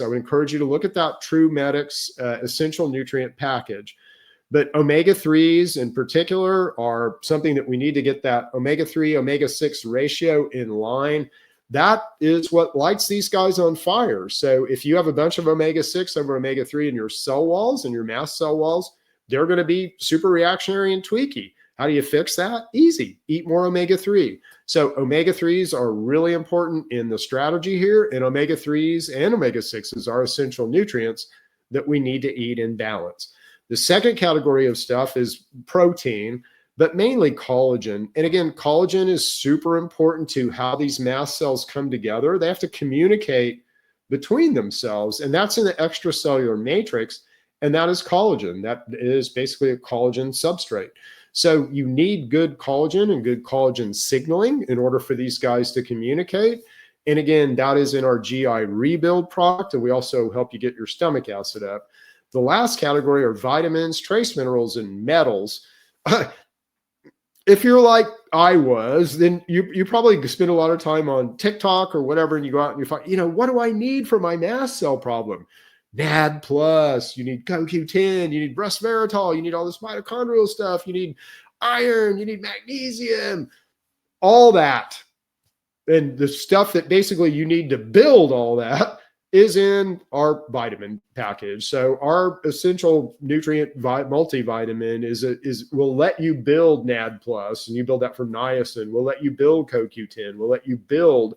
I would encourage you to look at that True Medics essential nutrient package. But omega-3s in particular are something that we need to get that omega-3, omega-6 ratio in line. That is what lights these guys on fire. So if you have a bunch of omega-6 over omega-3 in your cell walls and your mast cell walls, they're going to be super reactionary and tweaky. How do you fix that? Easy. Eat more omega-3. So omega-3s are really important in the strategy here, and omega-3s and omega-6s are essential nutrients that we need to eat in balance. The second category of stuff is protein, but mainly collagen. And again, collagen is super important to how these mast cells come together. They have to communicate between themselves, and that's in the extracellular matrix, and that is collagen. That is basically a collagen substrate. So you need good collagen and good collagen signaling in order for these guys to communicate. And again, that is in our GI rebuild product, and we also help you get your stomach acid up. The last category are vitamins, trace minerals, and metals. If you're like I was, then you probably spend a lot of time on TikTok or whatever, and you go out and you find, what do I need for my mast cell problem? NAD+, you need CoQ10, you need resveratrol, you need all this mitochondrial stuff, you need iron, you need magnesium, all that. And the stuff that basically you need to build all that is in our vitamin package. So our essential nutrient multivitamin will let you build NAD+, and you build that from niacin. We'll let you build CoQ10. We'll let you build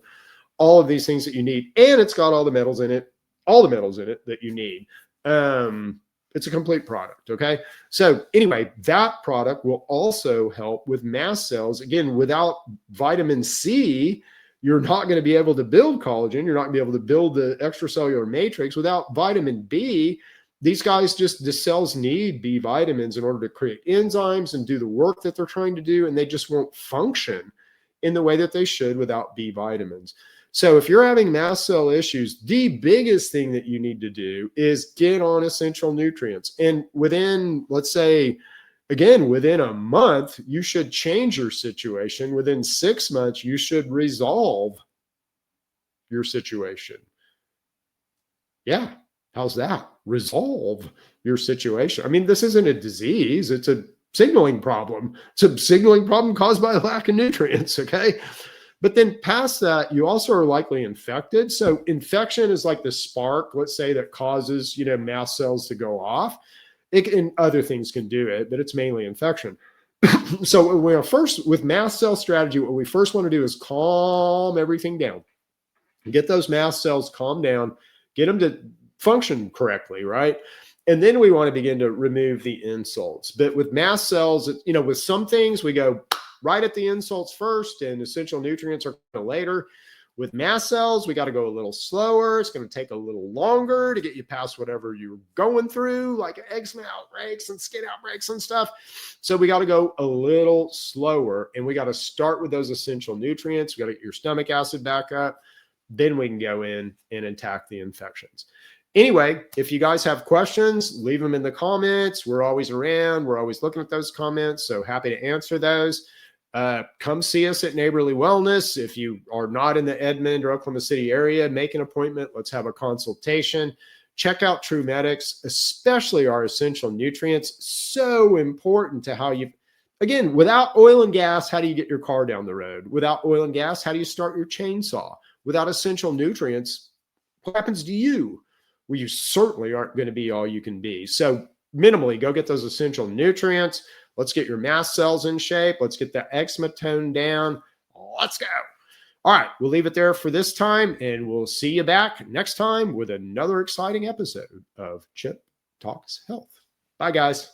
all of these things that you need. And it's got all the metals in it that you need. It's a complete product, okay? So anyway, that product will also help with mast cells. Again, without vitamin C, you're not going to be able to build collagen. You're not going to be able to build the extracellular matrix. Without vitamin B, the cells need B vitamins in order to create enzymes and do the work that they're trying to do, and they just won't function in the way that they should without B vitamins. So if you're having mast cell issues, the biggest thing that you need to do is get on essential nutrients. And within, let's say, again, within a month, you should change your situation. Within 6 months, you should resolve your situation. Yeah, how's that? Resolve your situation. I mean, this isn't a disease. It's a signaling problem. It's a signaling problem caused by a lack of nutrients, okay? But then past that, you also are likely infected. So infection is like the spark, let's say, that causes, mast cells to go off. And other things can do it, but it's mainly infection. So with mast cell strategy, what we first want to do is calm everything down. Get those mast cells calmed down, get them to function correctly, right? And then we want to begin to remove the insults. But with mast cells, with some things, we go right at the insults first, and essential nutrients are later. With mast cells, we got to go a little slower. It's going to take a little longer to get you past whatever you're going through, like eczema outbreaks and skin outbreaks and stuff. So we got to go a little slower, and we got to start with those essential nutrients. We got to get your stomach acid back up. Then we can go in and attack the infections. Anyway, if you guys have questions, leave them in the comments. We're always around. We're always looking at those comments, so happy to answer those. Come see us at Neighborly Wellness. If you are not in the Edmond or Oklahoma City area, make an appointment. Let's have a consultation. Check out True Medics, especially our essential nutrients. So important to how again, without oil and gas, how do you get your car down the road? Without oil and gas, how do you start your chainsaw? Without essential nutrients, what happens to you? Well, you certainly aren't going to be all you can be. So minimally, go get those essential nutrients. Let's get your mast cells in shape. Let's get that eczema toned down. Let's go. All right, we'll leave it there for this time, and we'll see you back next time with another exciting episode of Chip Talks Health. Bye, guys.